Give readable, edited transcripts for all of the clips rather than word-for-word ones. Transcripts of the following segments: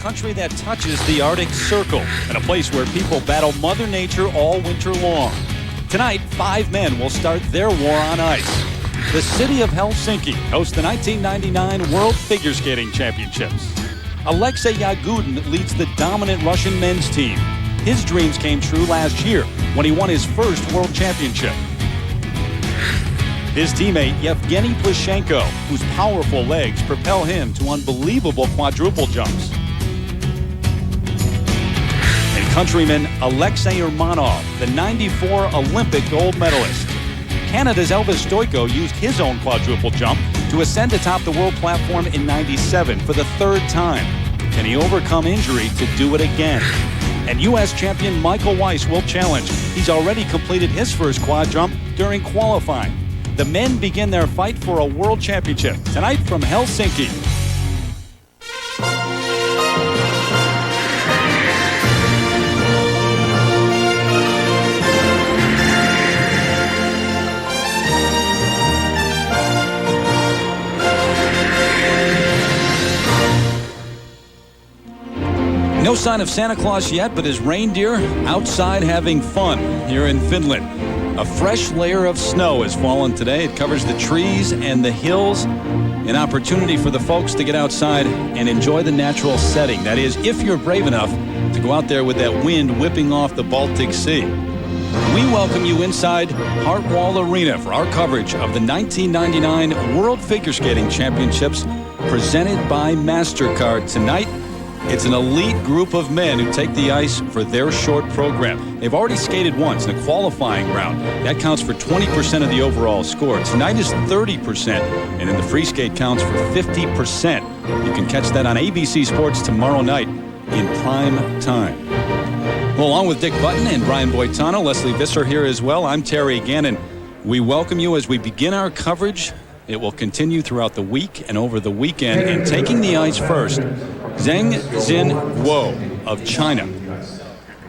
Country that touches the Arctic Circle and a place where people battle Mother Nature all winter long. Tonight, 5 men will start their war on ice. The city of Helsinki hosts the 1999 World Figure Skating Championships. Aleksei Yagudin leads the dominant Russian men's team. His dreams came true last year when he won his first world championship. His teammate, Evgeny Plushenko, whose powerful legs propel him to unbelievable quadruple jumps. And countryman Aleksei Urmanov, the '94 Olympic gold medalist. Canada's Elvis Stojko used his own quadruple jump to ascend atop the world platform in '97 for the 3rd time. Can he overcome injury to do it again? And U.S. champion Michael Weiss will challenge. He's already completed his first quad jump during qualifying. The men begin their fight for a world championship tonight from Helsinki. No sign of Santa Claus yet, but his reindeer outside having fun here in Finland. A fresh layer of snow has fallen today. It covers the trees and the hills. An opportunity for the folks to get outside and enjoy the natural setting. That is, if you're brave enough to go out there with that wind whipping off the Baltic Sea. We welcome you inside Hartwall Arena for our coverage of the 1999 World Figure Skating Championships presented by MasterCard. Tonight, it's an elite group of men who take the ice for their short program. They've already skated once in a qualifying round. That counts for 20% of the overall score. Tonight is 30%, and in the free skate counts for 50%. You can catch that on ABC Sports tomorrow night in prime time. Well, along with Dick Button and Brian Boitano, Leslie Visser here as well. I'm Terry Gannon. We welcome you as we begin our coverage. It will continue throughout the week and over the weekend. And taking the ice first, Zhang Min of China.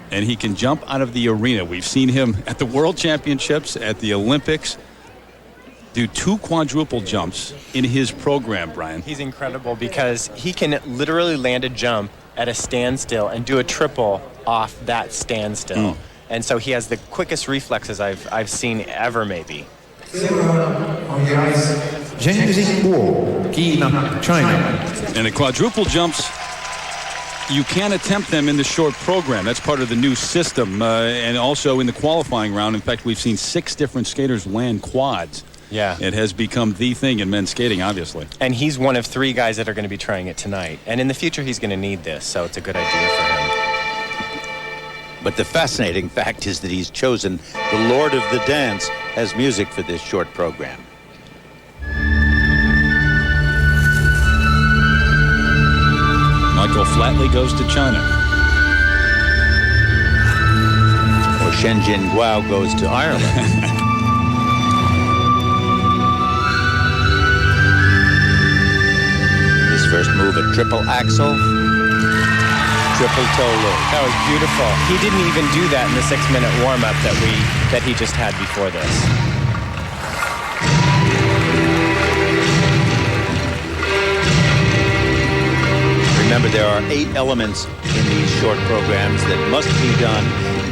And he can jump out of the arena. We've seen him at the World Championships, at the Olympics, do 2 quadruple jumps in his program, Brian. He's incredible because he can literally land a jump at a standstill and do a triple off that standstill. And so he has the quickest reflexes I've seen ever, maybe. Zhengxin, China. And the quadruple jumps, you can attempt them in the short program. That's part of the new system. And also in the qualifying round. In fact, we've seen 6 different skaters land quads. Yeah. It has become the thing in men's skating, obviously. And he's one of 3 guys that are going to be trying it tonight. And in the future, he's going to need this, so it's a good idea for him. But the fascinating fact is that he's chosen the Lord of the Dance as music for this short program. Michael Flatley goes to China. Or Shenzhen Guo goes to Ireland. His first move, a triple axel. Triple toe loop. That was beautiful. He didn't even do that in the 6-minute warm-up that he just had before this. Remember, there are 8 elements in these short programs that must be done.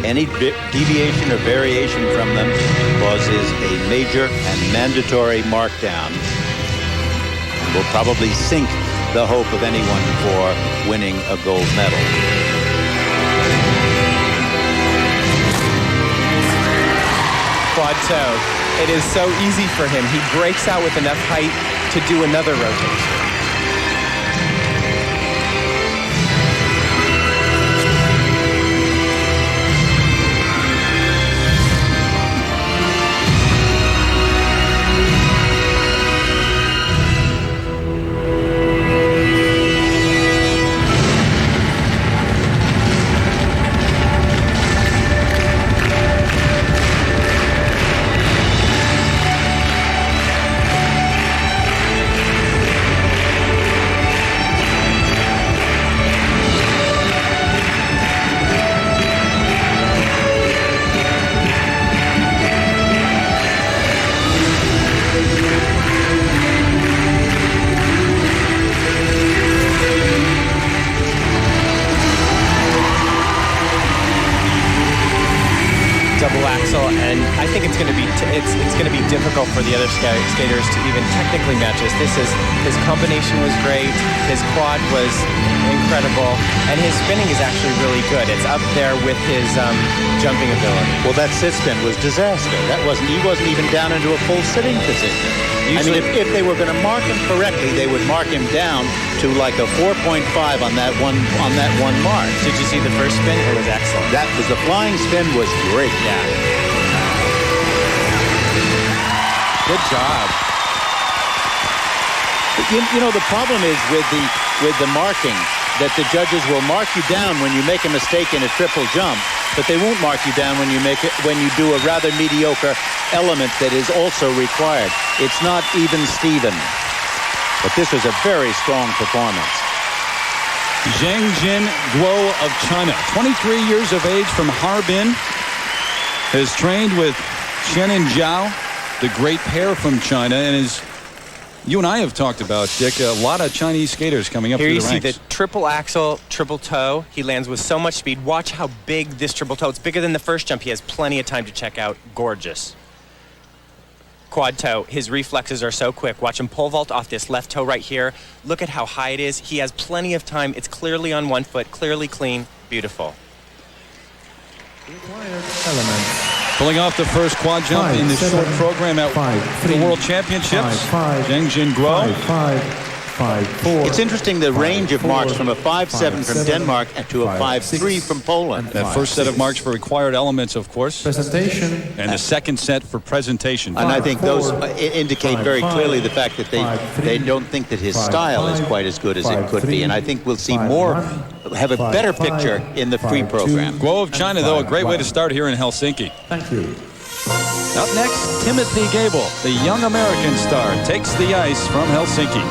Any deviation or variation from them causes a major and mandatory markdown and will probably sink the hope of anyone for winning a gold medal. Quad toe. It is so easy for him. He breaks out with enough height to do another rotation. axel, and I think it's going to be it's going to be difficult for the other skaters to even technically match this. His combination was great, his quad was incredible, and his spinning is actually really good. It's up there with his jumping ability. Well, that sit spin was disaster. He wasn't even down into a full sitting position. Usually, I mean, if they were going to mark him correctly, they would mark him down to like a 4.5 on that one mark. Did you see the first spin? It was excellent. That was the flying spin was great. Yeah. Good job. But you know, the problem is with the marking that the judges will mark you down when you make a mistake in a triple jump, but they won't mark you down when you do a rather mediocre element that is also required. It's not even Steven. But this was a very strong performance. Zhengxin GUO of China, 23 years of age, from Harbin, has trained with Chen and Zhao, the great pair from China, and you and I have talked about, Dick, a lot of Chinese skaters coming up through the ranks. Here you see the triple axel, triple toe. He lands with so much speed. Watch how big this triple toe. It's bigger than the first jump. He has plenty of time to check out. Gorgeous. Quad toe. His reflexes are so quick. Watch him pole vault off this left toe right here. Look at how high it is. He has plenty of time. It's clearly on one foot, clearly clean. Beautiful. Pulling off the first quad jump in the short program at the World Championships. Zhengxin GUO. It's interesting the range of marks from a 5.7 from Denmark and to a 5.3 from Poland. That first set of marks for required elements, of course. Presentation. And the second set for presentation. And I think those indicate very clearly the fact that they don't think that his style is quite as good as it could be. And I think we'll see have a better picture in the free program. GUO of China, though, a great way to start here in Helsinki. Thank you. Up next, Timothy Goebel, the young American star, takes the ice from Helsinki.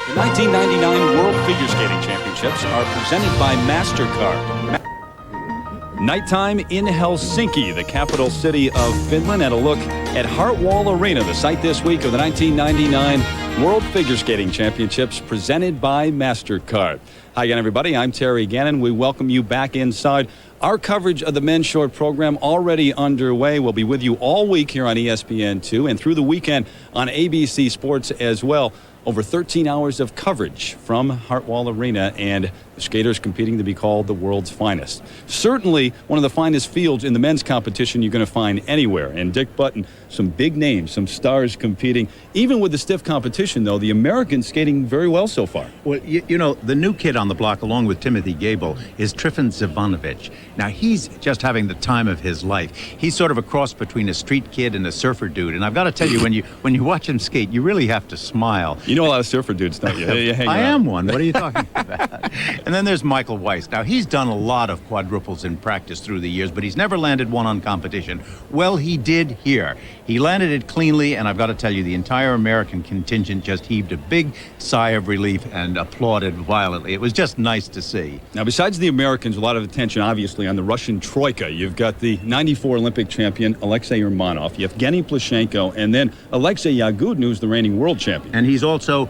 The 1999 World Figure Skating Championships are presented by MasterCard. Nighttime in Helsinki, the capital city of Finland, and a look at Hartwall Arena, the site this week of the 1999 World Figure Skating Championships presented by MasterCard. Hi again, everybody. I'm Terry Gannon. We welcome you back inside. Our coverage of the men's short program already underway. We'll be with you all week here on ESPN2 and through the weekend on ABC Sports as well. Over 13 hours of coverage from Hartwall Arena, and the skaters competing to be called the world's finest. Certainly one of the finest fields in the men's competition you're going to find anywhere. And Dick Button, some big names, some stars competing. Even with the stiff competition, though, the Americans skating very well so far. Well, you know, the new kid on the block, along with Timothy Goebel, is Trifun Zivanovic. Now, he's just having the time of his life. He's sort of a cross between a street kid and a surfer dude. And I've got to tell you, when you watch him skate, you really have to smile. You know a lot of surfer dudes, don't you? I am one. What are you talking about? And then there's Michael Weiss. Now, he's done a lot of quadruples in practice through the years, but he's never landed one on competition. Well, he did here. He landed it cleanly, and I've got to tell you, the entire American contingent just heaved a big sigh of relief and applauded violently. It was just nice to see. Now, besides the Americans, a lot of attention, obviously, on the Russian troika. You've got the 94 Olympic champion, Aleksei Urmanov. You have Evgeny Plushenko, and then Aleksei Yagudin, who's the reigning world champion. And he's also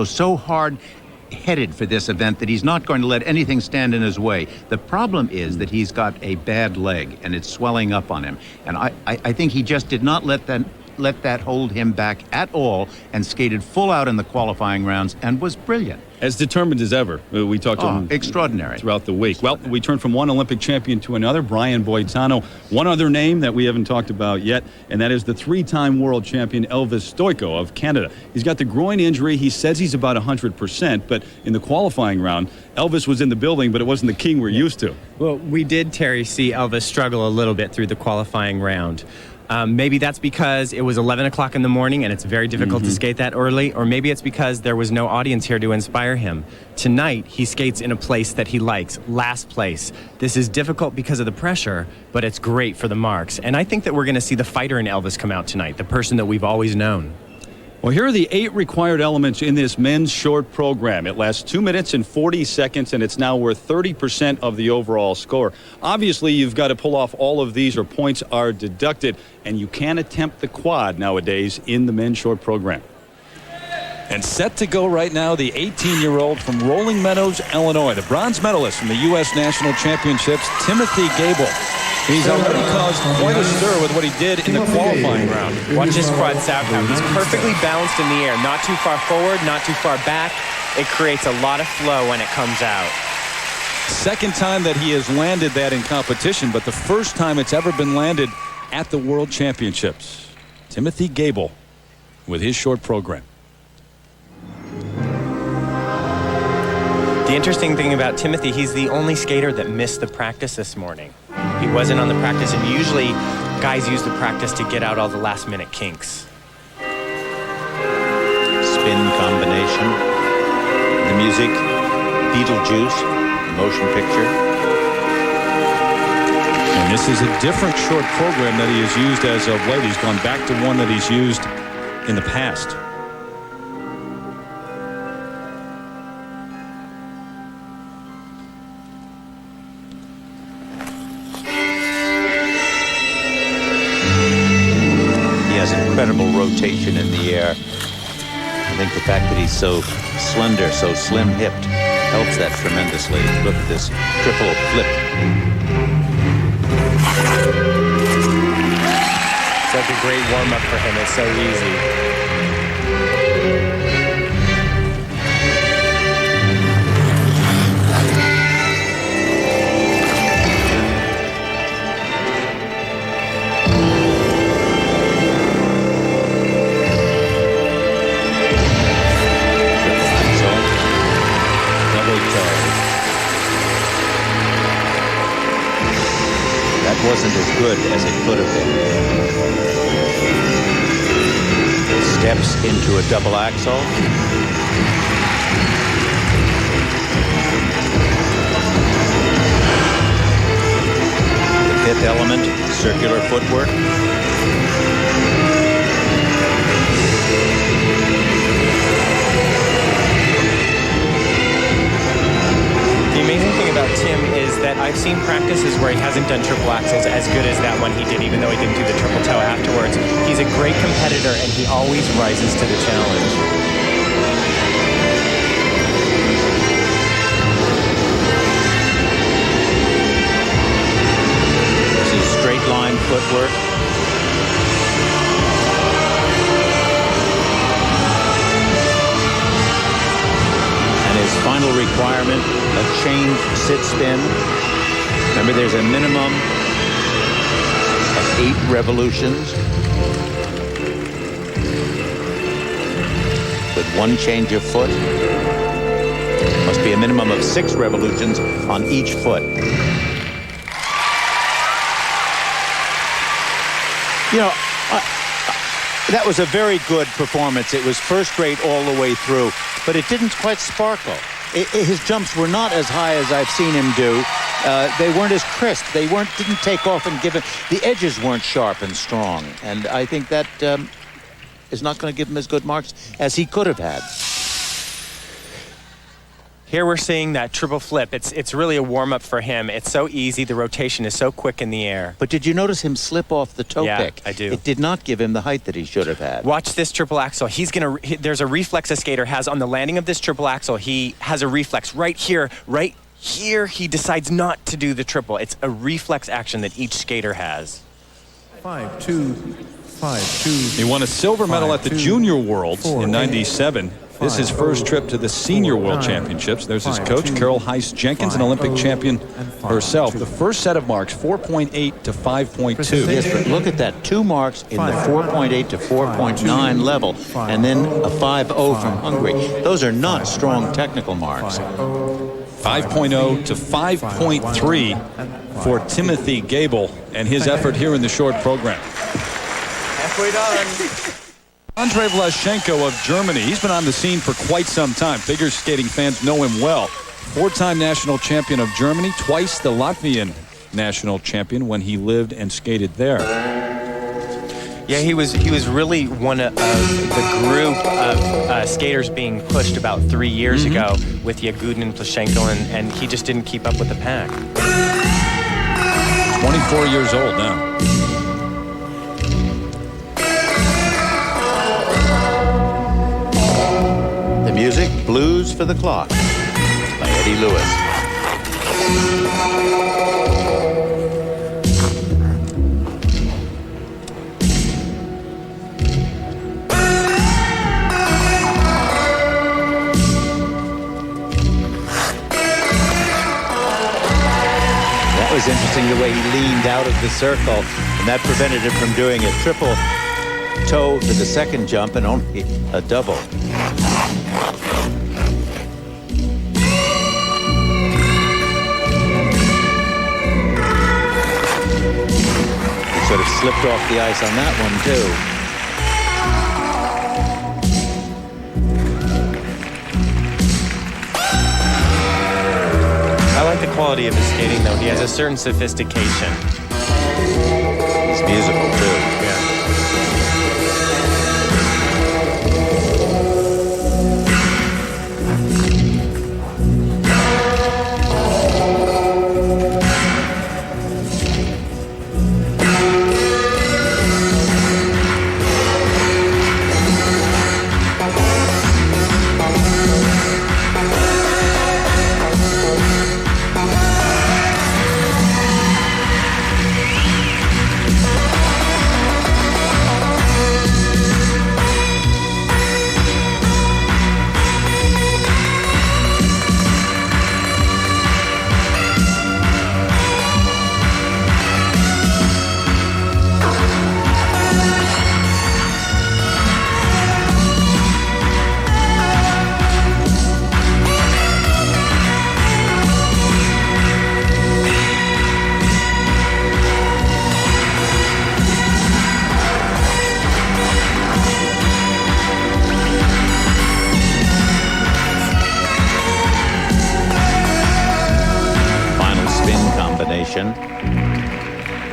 so hard-headed for this event that he's not going to let anything stand in his way. The problem is that he's got a bad leg, and it's swelling up on him. And I think he just did not let that hold him back at all, and skated full out in the qualifying rounds and was brilliant. As determined as ever. We talked to him extraordinary throughout the week. Well, we turn from one Olympic champion to another, Brian Boitano. One other name that we haven't talked about yet, and that is the three-time world champion Elvis Stojko of Canada. He's got the groin injury. He says he's about 100%, but in the qualifying round, Elvis was in the building, but it wasn't the king we're used to. Well, we did, Terry, see Elvis struggle a little bit through the qualifying round. Maybe that's because it was 11 o'clock in the morning and it's very difficult to skate that early, or maybe it's because there was no audience here to inspire him. Tonight, he skates in a place that he likes, last place. This is difficult because of the pressure, but it's great for the marks. And I think that we're going to see the fighter in Elvis come out tonight, the person that we've always known. Well, here are the 8 required elements in this men's short program. It lasts 2 minutes and 40 seconds, and it's now worth 30% of the overall score. Obviously, you've got to pull off all of these or points are deducted, and you can't attempt the quad nowadays in the men's short program. And set to go right now, the 18-year-old from Rolling Meadows, Illinois, the bronze medalist from the U.S. National Championships, Timothy Goebel. He's already caused quite a stir with what he did in the qualifying round. Watch his front out now. He's perfectly balanced in the air. Not too far forward, not too far back. It creates a lot of flow when it comes out. Second time that he has landed that in competition, but the first time it's ever been landed at the World Championships. Timothy Goebel with his short program. The interesting thing about Timothy, he's the only skater that missed the practice this morning. He wasn't on the practice, and usually guys use the practice to get out all the last-minute kinks. Spin combination. The music, Beetlejuice, motion picture. And this is a different short program that he has used as of late. He's gone back to one that he's used in the past. Incredible rotation in the air. I think the fact that he's so slender, so slim-hipped, helps that tremendously. Look at this triple flip. Such a great warm-up for him. It's so easy. Wasn't as good as it could have been. Steps into a double axel. The fifth element, circular footwork. The amazing thing about Tim is that I've seen practices where he hasn't done triple axels as good as that one he did, even though he didn't do the triple toe afterwards. He's a great competitor, and he always rises to the challenge. This is straight line footwork. His final requirement, a change sit spin. Remember, there's a minimum of 8 revolutions with 1 change of foot. Must be a minimum of 6 revolutions on each foot. You know, that was a very good performance. It was first rate all the way through, but it didn't quite sparkle. His jumps were not as high as I've seen him do. They weren't as crisp. They didn't take off and give it. The edges weren't sharp and strong, and I think that is not going to give him as good marks as he could have had. Here we're seeing that triple flip. It's really a warm-up for him. It's so easy. The rotation is so quick in the air. But did you notice him slip off the toe pick? I do. It did not give him the height that he should have had. Watch this triple axel. There's a reflex a skater has on the landing of this triple axel. He has a reflex right here. He decides not to do the triple. It's a reflex action that each skater has. 5-2, 5-2. He won a silver medal at the Junior Worlds in '97. This is his first trip to the Senior World Championships. There's his coach, Carol Heiss-Jenkins, an Olympic champion herself. The first set of marks, 4.8 to 5.2. Yes, but look at that. 2 marks in the 4.8 to 4.9 level, and then a 5.0 from Hungary. Those are not strong technical marks. 5.0 to 5.3 for Timothy Goebel and his effort here in the short program. Halfway done. Andrejs Vlascenko of Germany. He's been on the scene for quite some time. Figure skating fans know him well. 4-time national champion of Germany, twice the Latvian national champion when he lived and skated there. Yeah, he was really one of the group of skaters being pushed about 3 years ago with Yagudin and Plushenko, and he just didn't keep up with the pack. 24 years old now. Music, Blues for the Clock by Eddie Lewis. It was interesting the way he leaned out of the circle, and that prevented him from doing a triple toe for the second jump and only a double. He sort of slipped off the ice on that one, too. I like the quality of his skating, though. He has a certain sophistication. He's musical, too. Yeah.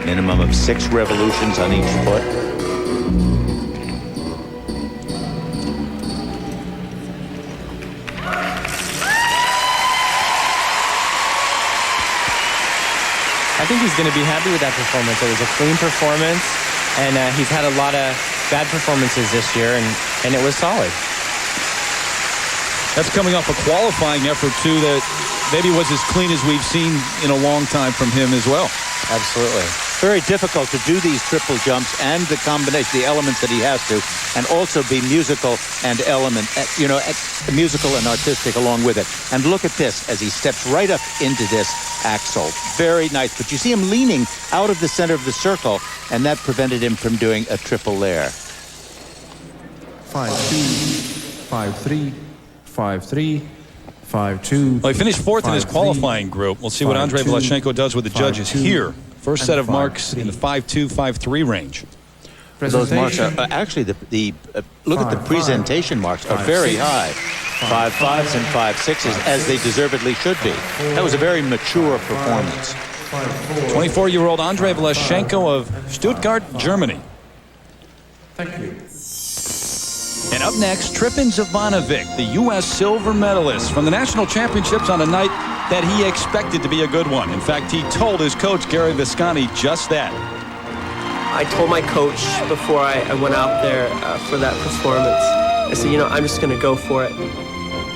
Minimum of 6 revolutions on each foot. I think he's going to be happy with that performance. It was a clean performance, and he's had a lot of bad performances this year, and it was solid. That's coming off a qualifying effort, too, that maybe was as clean as we've seen in a long time from him as well. Absolutely. Very difficult to do these triple jumps and the combination, the elements that he has to, and also be musical and musical and artistic along with it. And look at this as he steps right up into this axle. Very nice. But you see him leaning out of the center of the circle, and that prevented him from doing a triple there. 5-2, 5-3, 5-3, 5-2. Well, he finished fourth in his 5-3, qualifying group. We'll see what Andrejs 5-2, Vlascenko does with the judges 5-2, here. First set of and marks in the 5-2, 5-3 range. Those marks are actually look at the presentation marks are very high. 5.5s and 5.6s, as they deservedly should be. That was a very mature performance. 24-year-old Andrejs Vlascenko of Stuttgart, Germany. Thank you. And up next, Trifun Zivanovic, the U.S. silver medalist from the national championships on a night that he expected to be a good one. In fact, he told his coach, Gary Visconti, just that. I told my coach before I went out there for that performance, I said, I'm just going to go for it.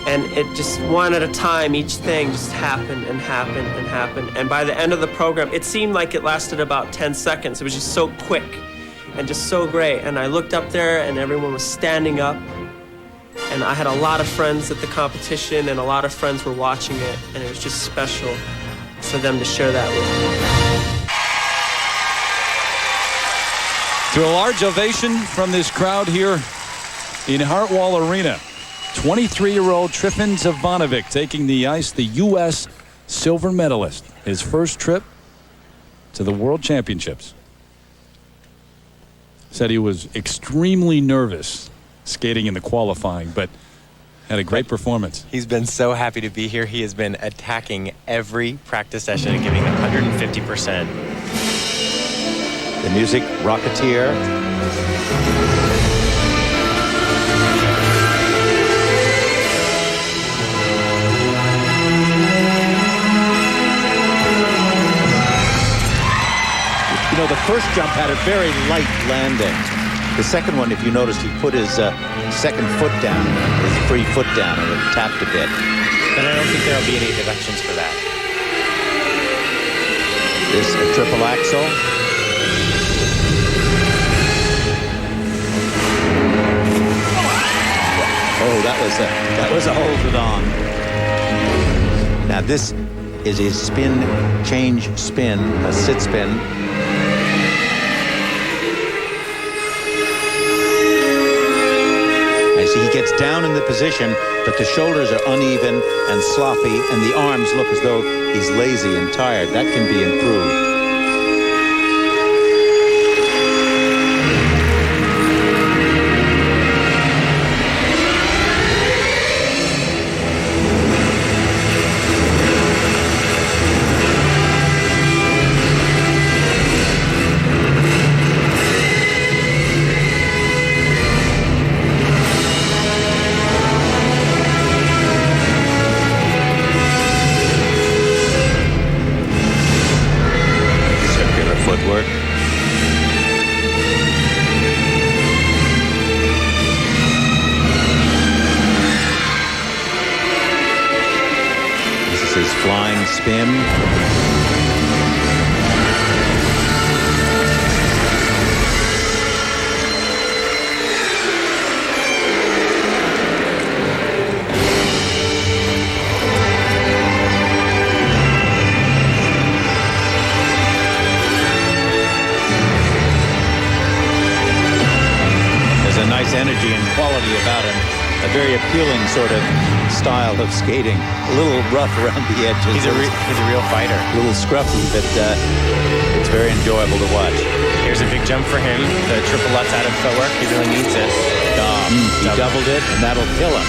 And it just one at a time, each thing just happened and happened and happened. And by the end of the program, it seemed like it lasted about 10 seconds. It was just so quick and just so great. And I looked up there and everyone was standing up. And I had a lot of friends at the competition and a lot of friends were watching it. And it was just special for them to share that with me. To a large ovation from this crowd here in Hartwall Arena. 23-year-old Trifun Zivanovic taking the ice, the U.S. silver medalist. His first trip to the World Championships. Said he was extremely nervous skating in the qualifying, but had a great performance. He's been so happy to be here. He has been attacking every practice session and giving 150%. The music, Rocketeer. The first jump had a very light landing. The second one, if you noticed, he put his second foot down, his free foot down, and it tapped a bit. But I don't think there'll be any deductions for that. This a triple axel. Oh, that was a hold it on. Now this is his spin, change spin, a sit spin. He gets down in the position, but the shoulders are uneven and sloppy, and the arms look as though he's lazy and tired. That can be improved. Flying spin. There's a nice energy and quality about him. A very appealing sort of style of skating. A little rough around the edges. He's a real fighter. A little scruffy, but it's very enjoyable to watch. Here's a big jump for him. The triple Lutz out of footwork. He really needs it. He doubled it, and that'll kill him.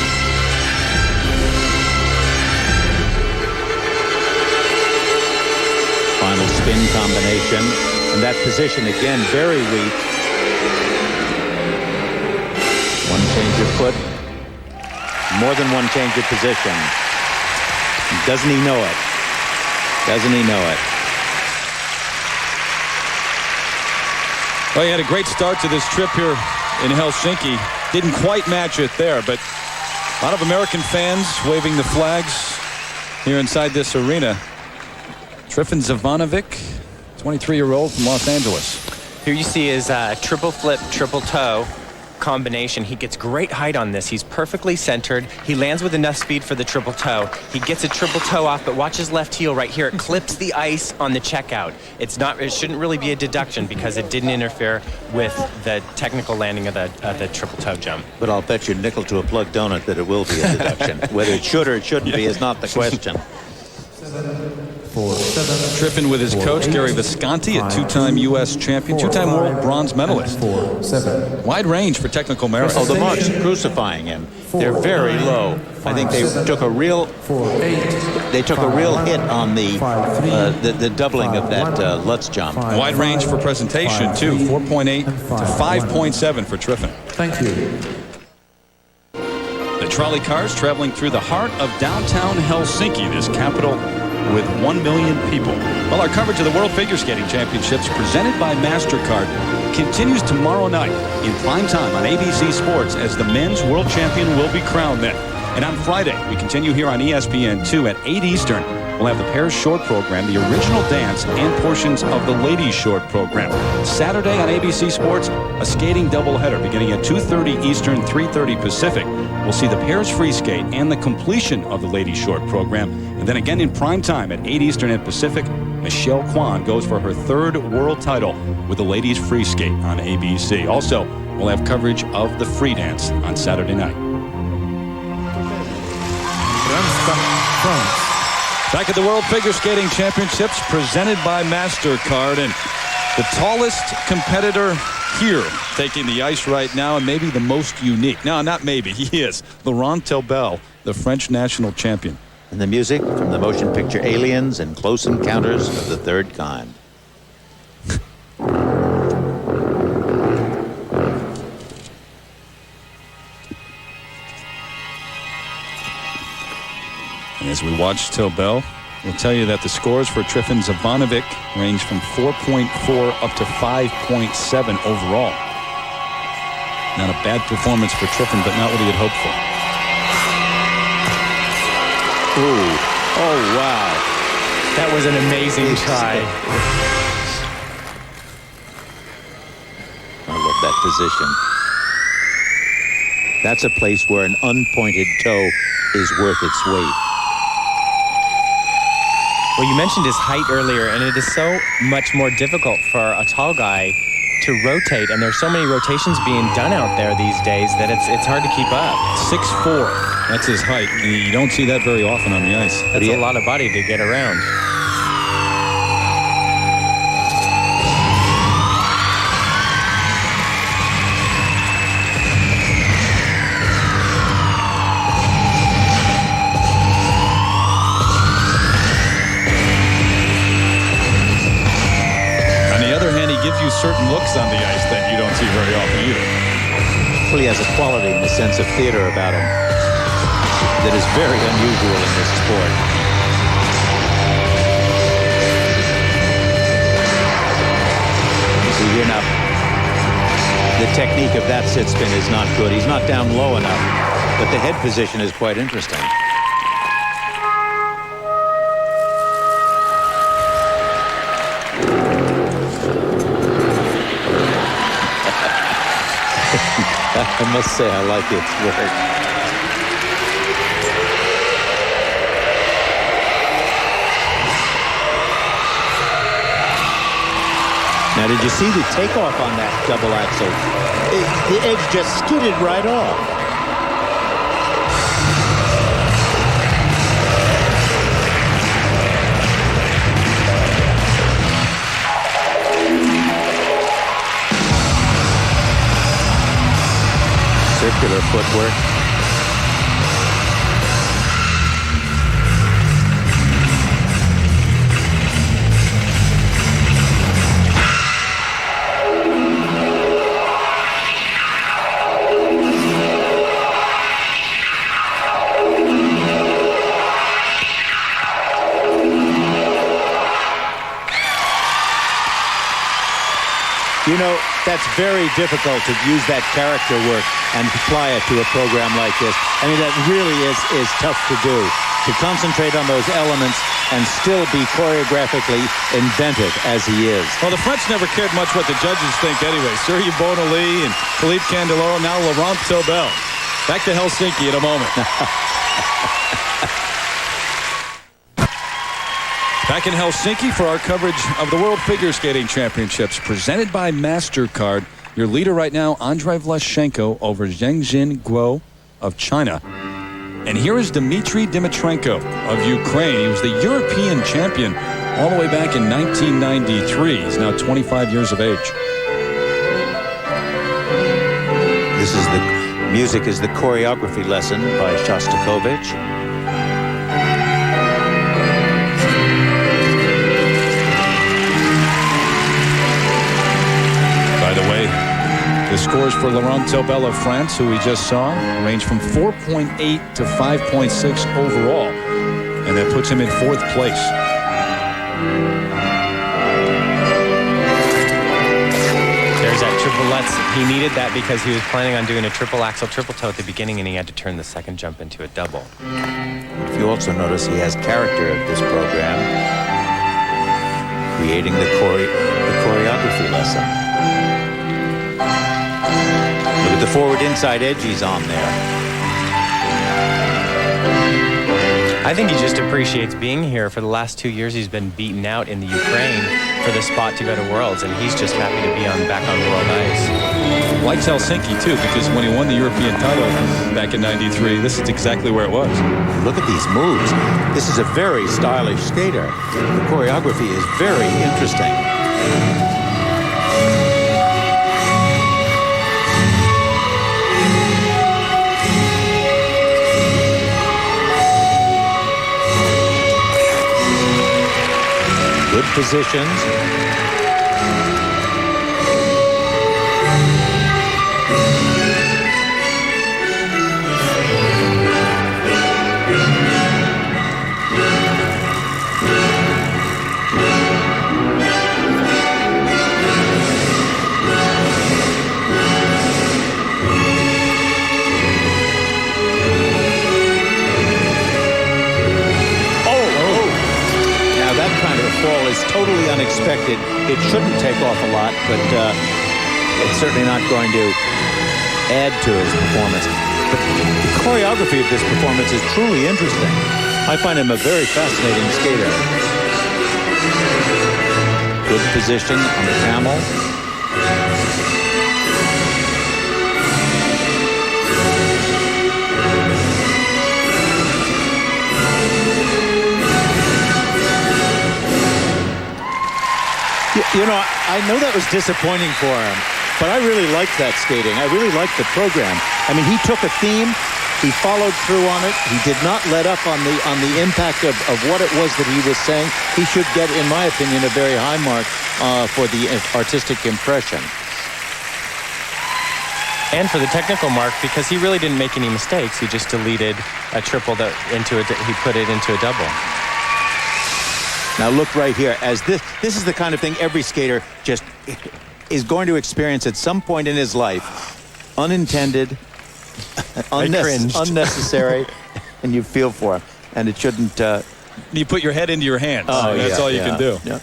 Final spin combination. And that position, again, very weak. One change of foot. More than one change of position. Doesn't he know it? Doesn't he know it? Well, he had a great start to this trip here in Helsinki. Didn't quite match it there, but a lot of American fans waving the flags here inside this arena. Trifun Zivanovic, 23-year-old from Los Angeles. Here you see his triple flip, triple toe combination. He gets great height on this. He's perfectly centered. He lands with enough speed for the triple toe. He gets a triple toe off, but watch his left heel right here. It clips the ice on the checkout. It shouldn't really be a deduction because it didn't interfere with the technical landing of the triple toe jump. But I'll bet you nickel to a plug donut that it will be a deduction. Whether it should or it shouldn't be is not the question. Trifun with his coach, Gary Visconti, a two-time U.S. champion, two-time world bronze medalist. Wide range for technical merit. Oh, the marks crucifying him. They're very low. I think they took a real hit on the doubling of that Lutz jump. Wide range for presentation, too. 4.8 to 5.7 for Trifun. Thank you. The trolley cars traveling through the heart of downtown Helsinki, this capital with 1 million people. Well, our coverage of the World Figure Skating Championships presented by MasterCard continues tomorrow night in prime time on ABC Sports as the men's world champion will be crowned then. And on Friday, we continue here on ESPN2 at 8 Eastern. We'll have the pairs short program, the original dance, and portions of the ladies short program. Saturday on ABC Sports, a skating doubleheader beginning at 2:30 Eastern, 3:30 Pacific. We'll see the pairs free skate and the completion of the ladies short program. And then again in prime time at 8 Eastern and Pacific, Michelle Kwan goes for her third world title with the ladies free skate on ABC. Also, we'll have coverage of the free dance on Saturday night. Back at the World Figure Skating Championships presented by MasterCard, and the tallest competitor here taking the ice right now, and maybe the most unique. No, not maybe. He is Laurent Tobel, the French national champion. And the music from the motion picture Aliens and Close Encounters of the Third Kind. And as we watch Tobel, we'll tell you that the scores for Trifun Zivanovic range from 4.4 up to 5.7 overall. Not a bad performance for Trifun, but not what he had hoped for. Ooh. Oh, wow. That was an amazing try. I love that position. That's a place where an unpointed toe is worth its weight. Well, you mentioned his height earlier, and it is so much more difficult for a tall guy to rotate, and there's so many rotations being done out there these days that it's hard to keep up. 6'4", that's his height. You don't see that very often on the ice. That's a lot of body to get around. Gives you certain looks on the ice that you don't see very often either. Well, he has a quality and a sense of theater about him that is very unusual in this sport. You see here now, the technique of that sit spin is not good. He's not down low enough, but the head position is quite interesting. I must say, I like its work. Now, did you see the takeoff on that double axel? The edge just skidded right off. Circular footwork. You know, that's very difficult to use that character work and apply it to a program like this. I mean, that really is tough to do. To concentrate on those elements and still be choreographically inventive as he is. Well, the French never cared much what the judges think anyway. Sergei Bonali and Philippe Candeloro, now Laurent Tobel. Back to Helsinki in a moment. Back in Helsinki for our coverage of the World Figure Skating Championships presented by MasterCard. Your leader right now, Andrejs Vlascenko over Zhengxin GUO of China. And here is Dmitri Dmitrenko of Ukraine. He was the European champion all the way back in 1993. He's now 25 years of age. This is the music is the choreography lesson by Shostakovich. The scores for Laurent Tobel of France, who we just saw, range from 4.8 to 5.6 overall. And that puts him in 4th place. There's that triple lutz. He needed that because he was planning on doing a triple axel, triple toe at the beginning, and he had to turn the second jump into a double. If you also notice, he has character of this program, creating the choreography lesson. Look at the forward inside edge he's on there. I think he just appreciates being here. For the last 2 years, he's been beaten out in the Ukraine for the spot to go to Worlds, and he's just happy to be back on world ice. Likes Helsinki, too, because when he won the European title back in '93, this is exactly where it was. Look at these moves. This is a very stylish skater. The choreography is very interesting. Good positions. Is totally unexpected. It shouldn't take off a lot, but it's certainly not going to add to his performance. But the choreography of this performance is truly interesting. I find him a very fascinating skater. Good position on the camel. You know, I know that was disappointing for him, but I really liked that skating. I really liked the program. I mean, he took a theme, he followed through on it. He did not let up on the impact of what it was that he was saying. He should get, in my opinion, a very high mark for the artistic impression. And for the technical mark, because he really didn't make any mistakes. He just deleted a triple he put it into a double. Now look right here, as this is the kind of thing every skater just is going to experience at some point in his life. Unintended, unnecessary, and you feel for him. And it shouldn't... You put your head into your hands. That's all you can do. Yeah.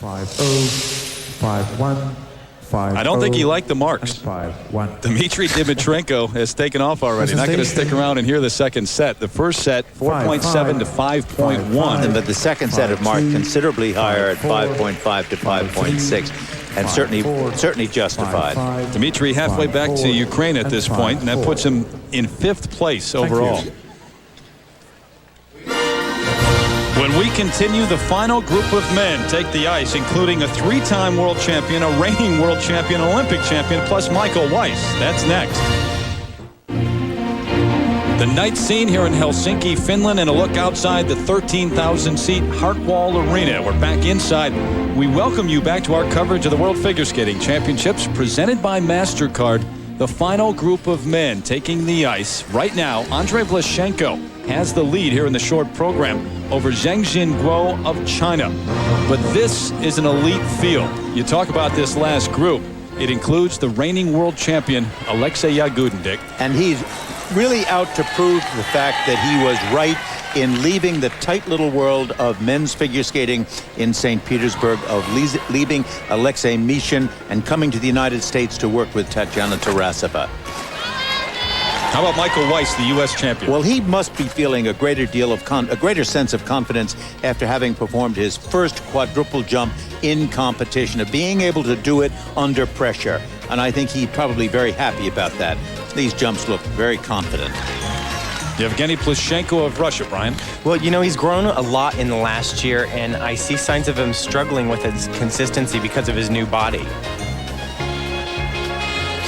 5-0, 5-1, 5-0. I don't think he liked the marks. 5-1. Dmitri Dmitrenko has taken off already. Not going to stick around and hear the second set. The first set, 4.7 to 5.1. But the second set of marked considerably higher at 5.5 to 5.6. And certainly justified. Dmitri halfway back to Ukraine at this point, and that puts him in 5th place overall. When we continue, the final group of men take the ice, including a 3-time world champion, a reigning world champion, Olympic champion, plus Michael Weiss. That's next. The night scene here in Helsinki, Finland, and a look outside the 13,000-seat Hartwall Arena. We're back inside. We welcome you back to our coverage of the World Figure Skating Championships presented by MasterCard. The final group of men taking the ice right now. Andrejs Vlascenko has the lead here in the short program over Zhengxin GUO of China. But this is an elite field. You talk about this last group. It includes the reigning world champion, Aleksei Yagudin, Dick. And he's really out to prove the fact that he was right in leaving the tight little world of men's figure skating in St. Petersburg, of leaving Alexei Mishin and coming to the United States to work with Tatiana Tarasova. How about Michael Weiss, the U.S. champion? Well, he must be feeling a greater sense of confidence after having performed his first quadruple jump in competition, of being able to do it under pressure. And I think he's probably very happy about that. These jumps look very confident. Evgeny Plushenko of Russia, Brian. Well, you know, he's grown a lot in the last year, and I see signs of him struggling with his consistency because of his new body.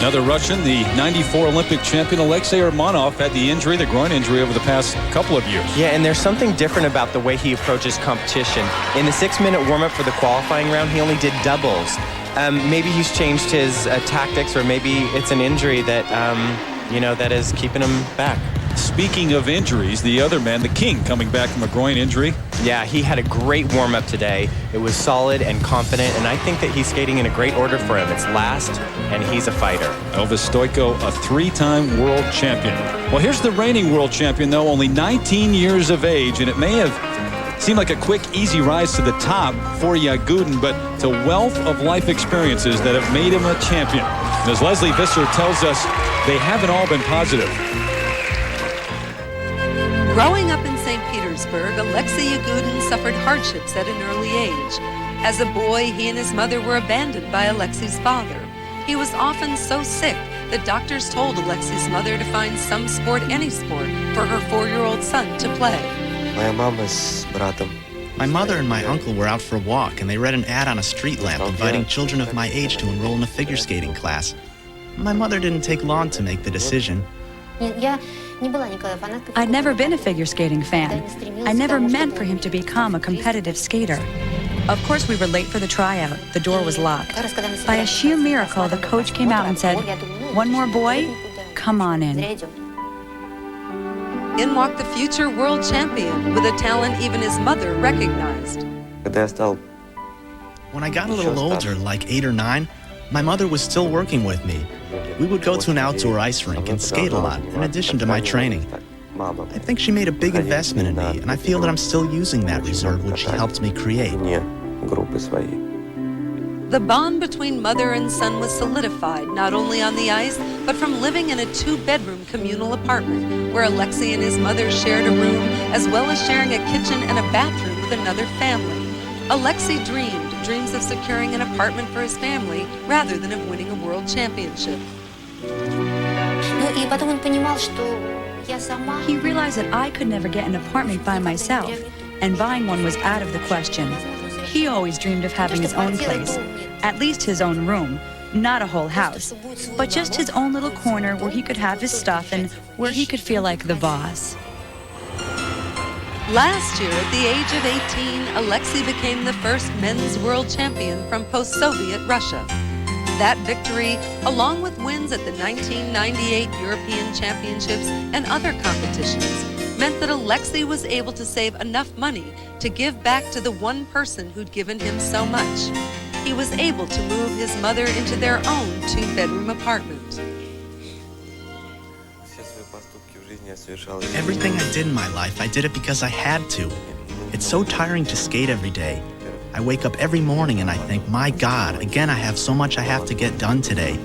Another Russian, the 94 Olympic champion, Aleksei Urmanov, had the injury, the groin injury, over the past couple of years. Yeah, and there's something different about the way he approaches competition. In the 6-minute warm-up for the qualifying round, he only did doubles. Maybe he's changed his tactics, or maybe it's an injury that, that is keeping him back. Speaking of injuries, the other man, the King, coming back from a groin injury. Yeah, he had a great warm-up today. It was solid and confident, and I think that he's skating in a great order for him. It's last, and he's a fighter. Elvis Stojko, a 3-time world champion. Well, here's the reigning world champion, though, only 19 years of age, and it may have seemed like a quick, easy rise to the top for Yagudin, but it's a wealth of life experiences that have made him a champion. And as Leslie Visser tells us, they haven't all been positive. Growing up in St. Petersburg, Aleksei Yagudin suffered hardships at an early age. As a boy, he and his mother were abandoned by Alexei's father. He was often so sick that doctors told Alexei's mother to find some sport, any sport, for her 4-year-old son to play. My mother and my uncle were out for a walk, and they read an ad on a street lamp inviting children of my age to enroll in a figure skating class. My mother didn't take long to make the decision. I'd never been a figure skating fan. I never meant for him to become a competitive skater. Of course, we were late for the tryout. The door was locked. By a sheer miracle, the coach came out and said, "One more boy? Come on in." In walked the future world champion with a talent even his mother recognized. When I got a little older, like 8 or 9, my mother was still working with me. We would go to an outdoor ice rink and skate a lot, in addition to my training. I think she made a big investment in me, and I feel that I'm still using that reserve which she helped me create. The bond between mother and son was solidified not only on the ice, but from living in a 2-bedroom communal apartment where Alexei and his mother shared a room, as well as sharing a kitchen and a bathroom with another family. Alexei dreams of securing an apartment for his family rather than of winning a world championship. He realized that I could never get an apartment by myself, and buying one was out of the question. He always dreamed of having his own place, at least his own room, not a whole house, but just his own little corner where he could have his stuff and where he could feel like the boss. Last year, at the age of 18, Alexei became the first men's world champion from post-Soviet Russia. That victory, along with wins at the 1998 European Championships and other competitions, meant that Alexei was able to save enough money to give back to the one person who'd given him so much. He was able to move his mother into their own two-bedroom apartment. Everything I did in my life, I did it because I had to. It's so tiring to skate every day. I wake up every morning and I think, my God, again I have so much I have to get done today.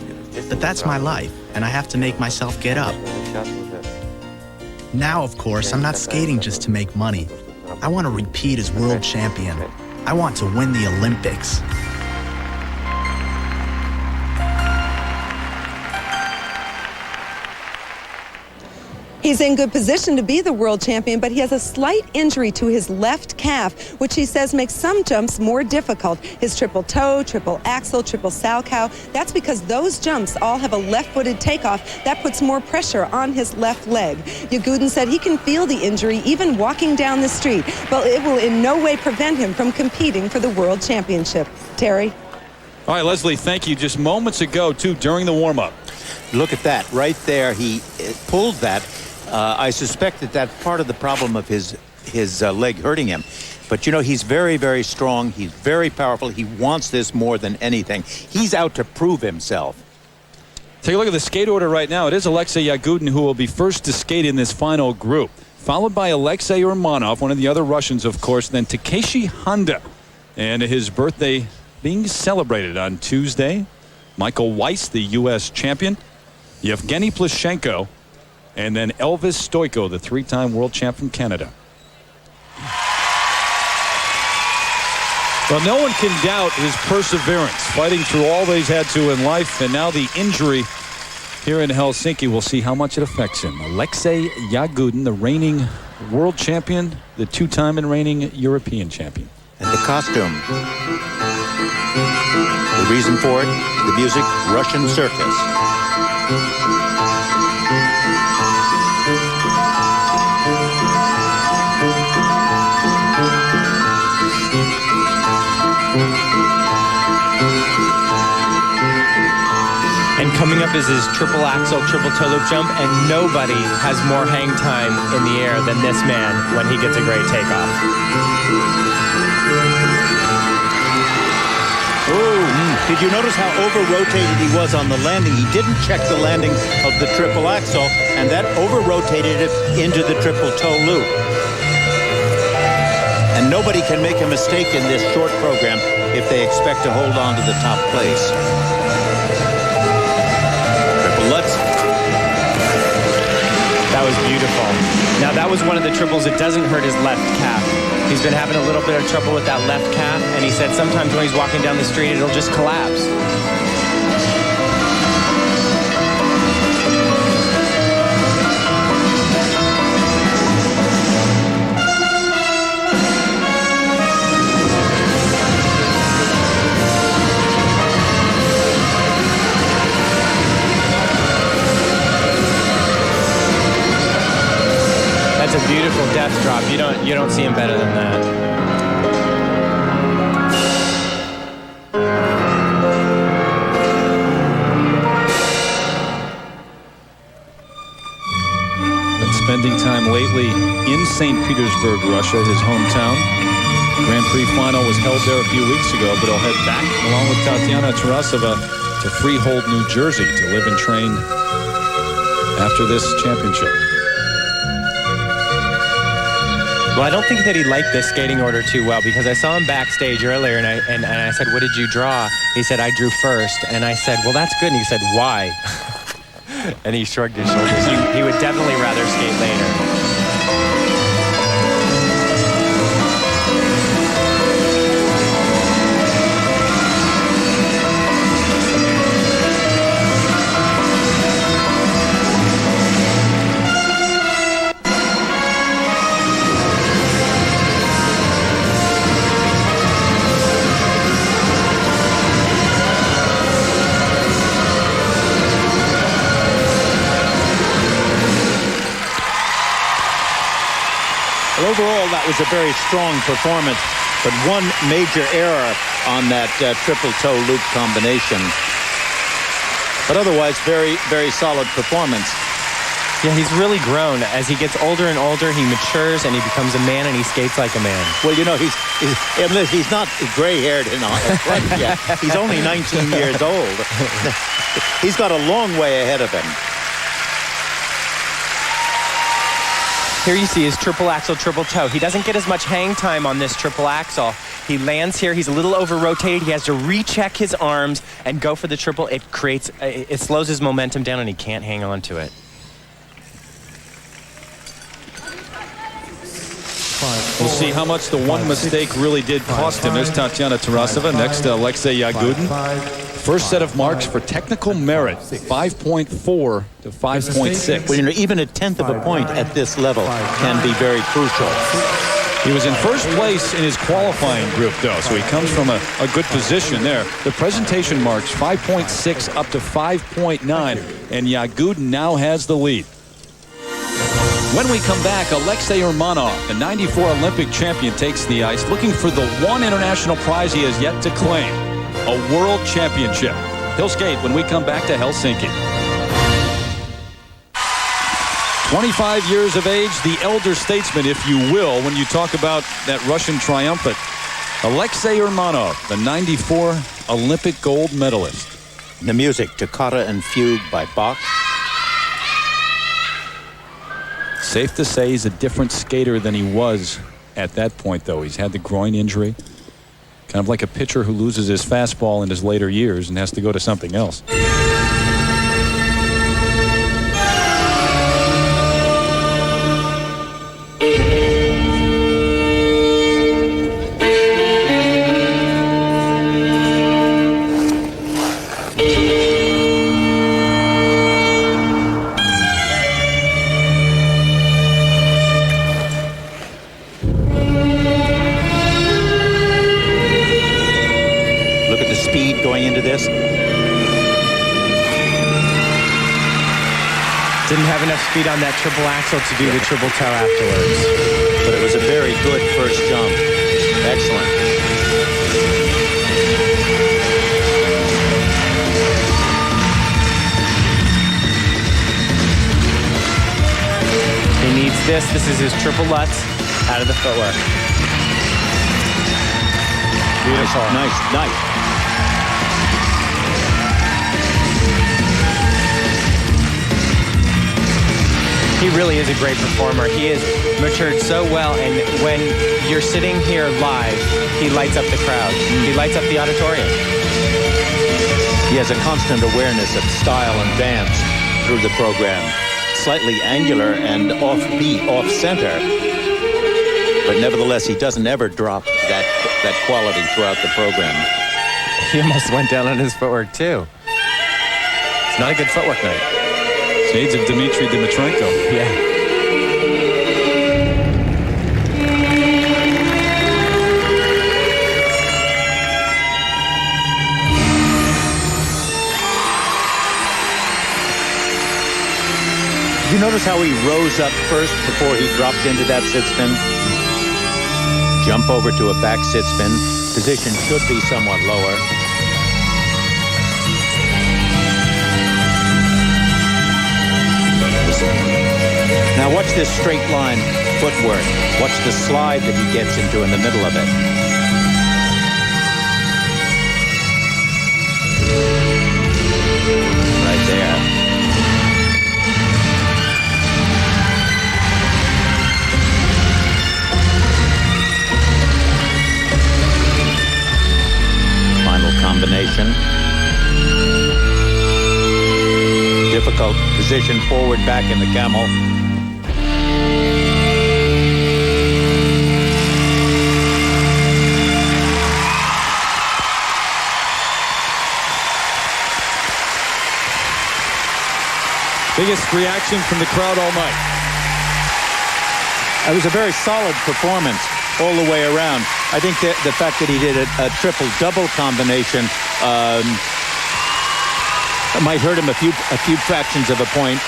But that's my life, and I have to make myself get up. Now, of course, I'm not skating just to make money. I want to repeat as world champion. I want to win the Olympics. He's in good position to be the world champion, but he has a slight injury to his left calf, which he says makes some jumps more difficult. His triple toe, triple axel, triple salchow, that's because those jumps all have a left-footed takeoff. That puts more pressure on his left leg. Yagudin said he can feel the injury even walking down the street, but it will in no way prevent him from competing for the world championship. Terry? All right, Leslie, thank you. Just moments ago, too, during the warm-up. Look at that right there. He pulled that. I suspect that that's part of the problem of his leg hurting him. But, you know, he's very, very strong. He's very powerful. He wants this more than anything. He's out to prove himself. Take a look at the skate order right now. It is Aleksei Yagudin who will be first to skate in this final group, followed by Aleksei Urmanov, one of the other Russians, of course, then Takeshi Honda. And his birthday being celebrated on Tuesday. Michael Weiss, the U.S. champion. Evgeny Plushenko. And then Elvis Stojko, the three-time world champ from Canada. Well, no one can doubt his perseverance, fighting through all that he's had to in life, and now the injury here in Helsinki. We'll see how much it affects him. Aleksei Yagudin, the reigning world champion, the two-time and reigning European champion. And the costume. The reason for it, the music, Russian circus. And coming up is his triple axel, triple toe loop jump, and nobody has more hang time in the air than this man when he gets a great takeoff. Did you notice how over-rotated he was on the landing? He didn't check the landing of the triple axel, and that over-rotated it into the triple toe loop. And nobody can make a mistake in this short program if they expect to hold on to the top place. Triple Lutz. That was beautiful. Now that was one of the triples that doesn't hurt his left calf. He's been having a little bit of trouble with that left calf, and he said sometimes when he's walking down the street, it'll just collapse. That's a beautiful death drop. You don't see him better than that. Been spending time lately in St. Petersburg, Russia, his hometown. Grand Prix final was held there a few weeks ago, but he'll head back along with Tatiana Tarasova to Freehold, New Jersey to live and train after this championship. Well, I don't think that he liked this skating order too well, because I saw him backstage earlier, and I said, "What did you draw?" He said, "I drew first." And I said, "Well, that's good." And he said, "Why?" And he shrugged his shoulders. He would definitely rather skate later. overall, that was a very strong performance, but one major error on that triple toe loop combination. But otherwise, very, very solid performance. Yeah, he's really grown. As he gets older and older, he matures and he becomes a man and he skates like a man. Well, you know, he's not gray-haired and all yet. He's only 19 years old. He's got a long way ahead of him. Here you see his triple axel, triple toe. He doesn't get as much hang time on this triple axel. He lands here. He's a little over-rotated. He has to recheck his arms and go for the triple. It slows his momentum down and he can't hang on to it. We'll see how much the one mistake really did cost him. There's Tatiana Tarasova. Next, Aleksei Yagudin. First set of marks for technical merit, 5.4 to 5.6. Well, you know, even a tenth of a point at this level can be very crucial. He was in first place in his qualifying group, though, so he comes from a good position there. The presentation marks, 5.6 up to 5.9, and Yagudin now has the lead. When we come back, Aleksei Urmanov, the 94 Olympic champion, takes the ice, looking for the one international prize he has yet to claim, a world championship. He'll skate when we come back to Helsinki. 25 years of age, the elder statesman, if you will, when you talk about that Russian triumphant. Aleksei Urmanov, the 94 Olympic gold medalist. The music, Toccata and Fugue by Bach. Safe to say he's a different skater than he was at that point, though. He's had the groin injury. Kind of like a pitcher who loses his fastball in his later years and has to go to something else. Didn't have enough speed on that triple axel to do the triple toe afterwards. But it was a very good first jump. Excellent. He needs this. This is his triple Lutz out of the footwork. Beautiful. Nice. He really is a great performer. He has matured so well, and when you're sitting here live, he lights up the crowd. He lights up the auditorium. He has a constant awareness of style and dance through the program. Slightly angular and offbeat, off-center, but nevertheless, he doesn't ever drop that quality throughout the program. He almost went down on his footwork, too. It's not a good footwork night. Shades of Dmitri Dmitrenko. Yeah. Did you notice how he rose up first before he dropped into that sit spin? Jump over to a back sit spin. Position should be somewhat lower. Now watch this straight line footwork. Watch the slide that he gets into in the middle of it. Right there. Final combination. Difficult position forward back in the camel. Biggest reaction from the crowd all night. It was a very solid performance all the way around. I think that the fact that he did a triple-double combination might hurt him a few fractions of a point,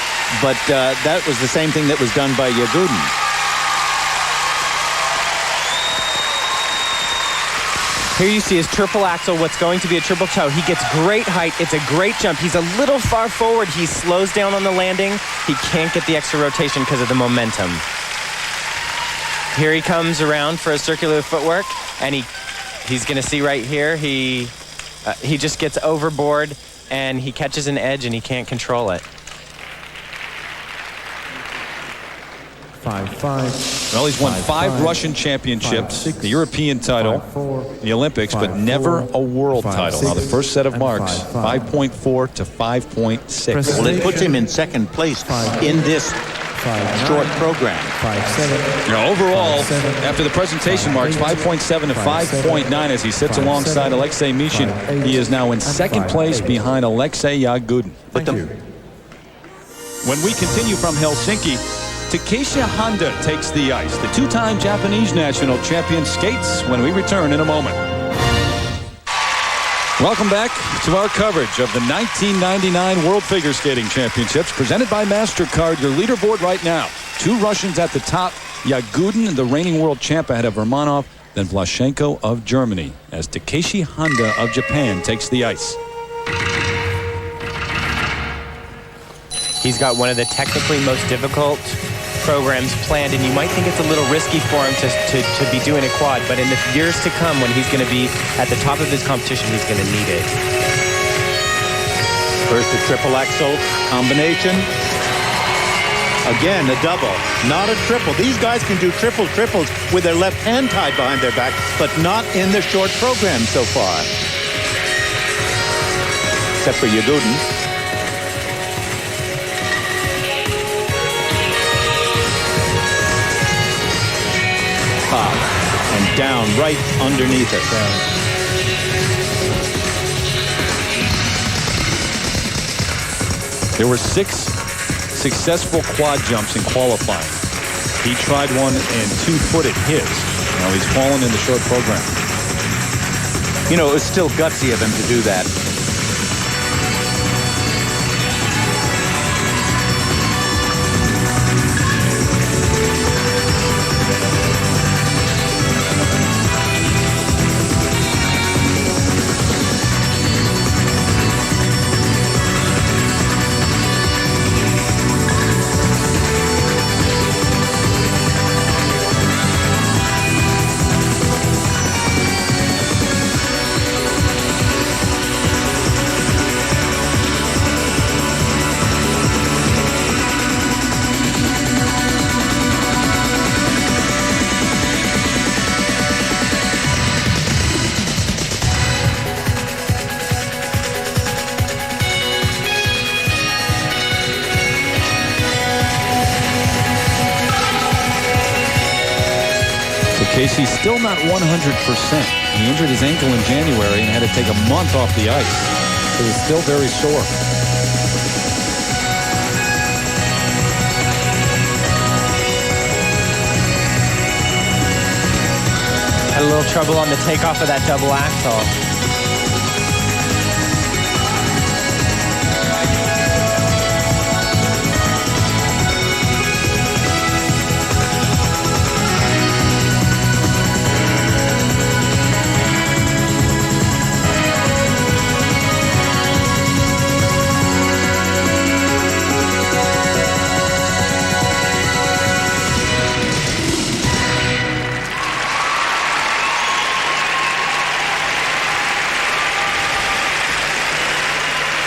but that was the same thing that was done by Yagudin. Here you see his triple axel, what's going to be a triple toe. He gets great height. It's a great jump. He's a little far forward. He slows down on the landing. He can't get the extra rotation because of the momentum. Here he comes around for a circular footwork, and he's going to see right here. He just gets overboard, and he catches an edge, and he can't control it. 5-5. Well, he's won 5 Russian championships, the European title, the Olympics, but never a world title. Now, the first set of marks, 5.4 to 5.6. Well, it puts him in second place in this short program. 5-7. Now, overall, after the presentation marks, 5.7 to 5.9 as he sits alongside Aleksei Mishin. He is now in second place behind Aleksei Yagudin. When we continue from Helsinki, Takeshi Honda takes the ice. The two-time Japanese national champion skates when we return in a moment. Welcome back to our coverage of the 1999 World Figure Skating Championships presented by MasterCard. Your leaderboard right now. 2 Russians at the top. Yagudin, the reigning world champ, ahead of Urmanov, then Vlascenko of Germany, as Takeshi Honda of Japan takes the ice. He's got one of the technically most difficult programs planned, and you might think it's a little risky for him to be doing a quad, but in the years to come, when he's going to be at the top of his competition, he's going to need it. First a triple axel combination. Again, a double, not a triple. These guys can do triples with their left hand tied behind their back, but not in the short program so far. Except for Yagudin. Up and down right underneath it. There were 6 successful quad jumps in qualifying. He tried one and 2-footed his. Now he's fallen in the short program. You know, it was still gutsy of him to do that. Casey's still not 100%. He injured his ankle in January and had to take a month off the ice. So he's still very sore. Had a little trouble on the takeoff of that double axel.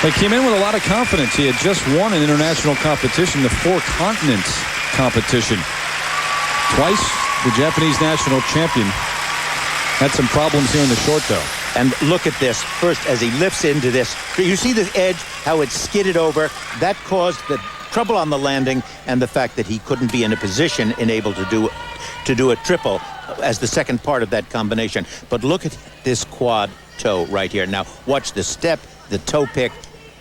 They came in with a lot of confidence. He had just won an international competition, the 4 continents competition. Twice the Japanese national champion. Had some problems here in the short, though. And look at this. First, as he lifts into this, you see this edge, how it skidded over. That caused the trouble on the landing and the fact that he couldn't be in a position and able to do a triple as the second part of that combination. But look at this quad toe right here. Now, watch the step, the toe pick,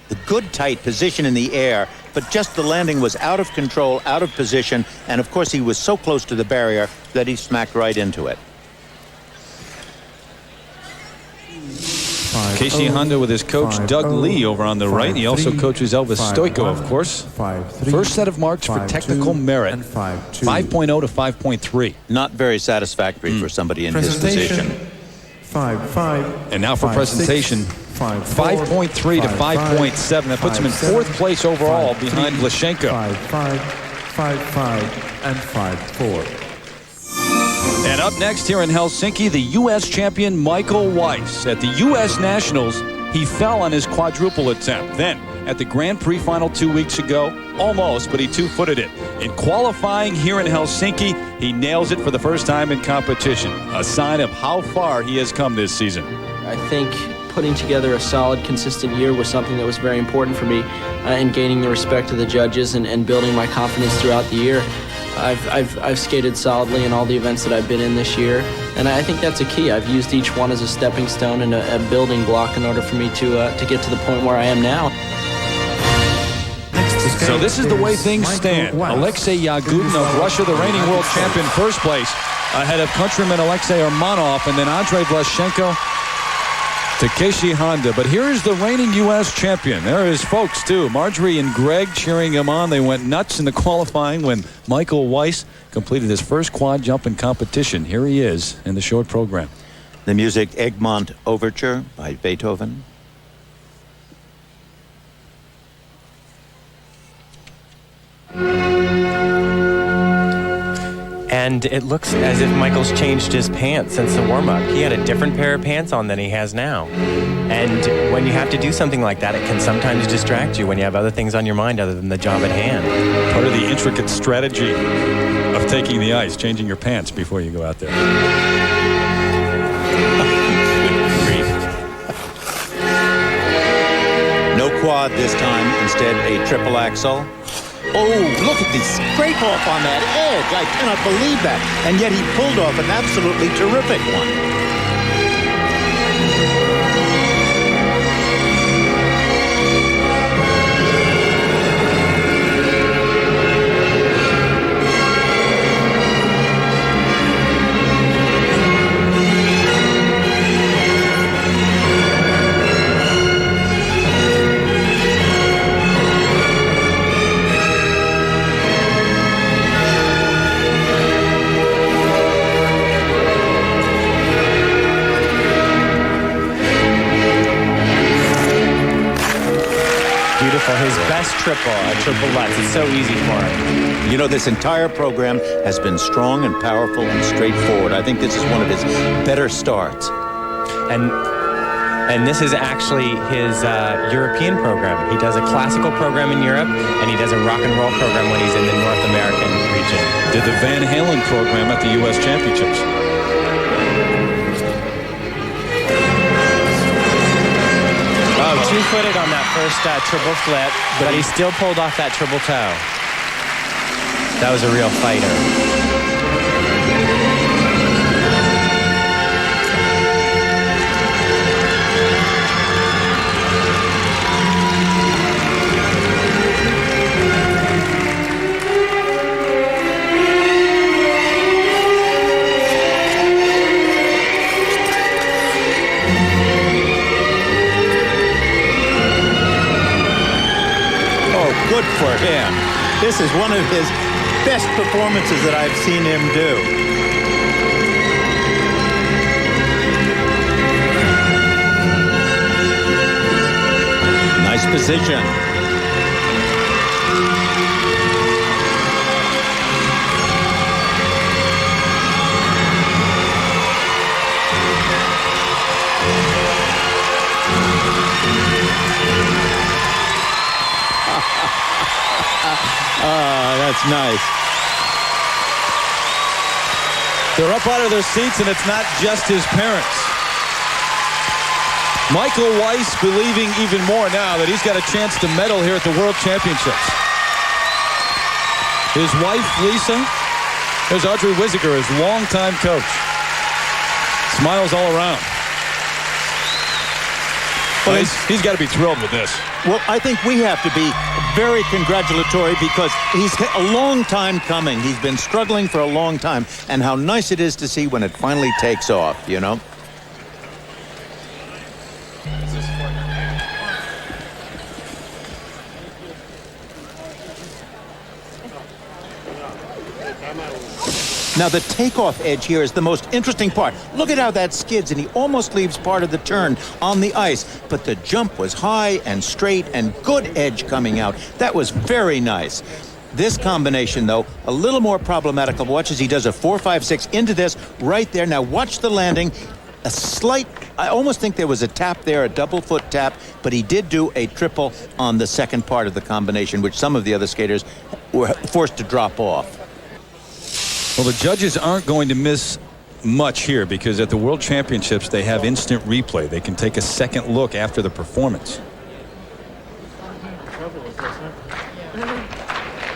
the good tight position in the air, but just the landing was out of control, out of position, and of course he was so close to the barrier that he smacked right into it. Takeshi Honda with his coach Doug Lee over on the right. He also coaches Elvis Stojko, of course. First set of marks for technical merit, 5.0 to 5.3. Not very satisfactory for somebody in his position. 5.5. And now for presentation, 5.3 to 5.7. That puts him in 4th place overall behind Vlascenko. 5.5, 5.5, and 5.4. And up next here in Helsinki, the U.S. champion Michael Weiss. At the U.S. Nationals, he fell on his quadruple attempt. Then, at the Grand Prix final 2 weeks ago, almost, but he two-footed it. In qualifying here in Helsinki, he nails it for the first time in competition. A sign of how far he has come this season. I think putting together a solid, consistent year was something that was very important for me in gaining the respect of the judges and building my confidence throughout the year. I've skated solidly in all the events that I've been in this year, and I think that's a key. I've used each one as a stepping stone and a building block in order for me to get to the point where I am now. So this is the way things stand. Aleksei Yagudin of Russia, the reigning world champion, first place, ahead of countryman Aleksei Urmanov, and then Andrejs Vlascenko, Takeshi Honda. But here's the reigning U.S. champion. There are his folks, too. Marjorie and Greg cheering him on. They went nuts in the qualifying when Michael Weiss completed his first quad jump in competition. Here he is in the short program. The music, Egmont Overture by Beethoven. And it looks as if Michael's changed his pants since the warm-up. He had a different pair of pants on than he has now. And when you have to do something like that, it can sometimes distract you when you have other things on your mind other than the job at hand. Part of the intricate strategy of taking the ice, changing your pants before you go out there. No quad this time, instead a triple axel. Oh, look at the scrape off on that edge. I cannot believe that. And yet he pulled off an absolutely terrific one. His best triple, a triple Lutz. It's so easy for him. You know, this entire program has been strong and powerful and straightforward. I think this is one of his better starts. And this is actually his European program. He does a classical program in Europe, and he does a rock and roll program when he's in the North American region. Did the Van Halen program at the U.S. Championships. Two-footed on that first triple flip, but he still pulled off that triple toe. That was a real fighter. Good for him. This is one of his best performances that I've seen him do. Nice position. That's nice. They're up out of their seats, and it's not just his parents. Michael Weiss believing even more now that he's got a chance to medal here at the World Championships. His wife, Lisa, there's Audrey Wiesiger, his longtime coach. Smiles all around. Well, he's got to be thrilled with this. Well, I think we have to be very congratulatory because he's a long time coming. He's been struggling for a long time, and how nice it is to see when it finally takes off, you know? Now, the takeoff edge here is the most interesting part. Look at how that skids, and he almost leaves part of the turn on the ice. But the jump was high and straight and good edge coming out. That was very nice. This combination, though, a little more problematical. Watch as he does a 4-5-6 into this right there. Now, watch the landing. A slight, I almost think there was a tap there, a double foot tap, but he did do a triple on the second part of the combination, which some of the other skaters were forced to drop off. Well, the judges aren't going to miss much here because at the World Championships they have instant replay. They can take a second look after the performance.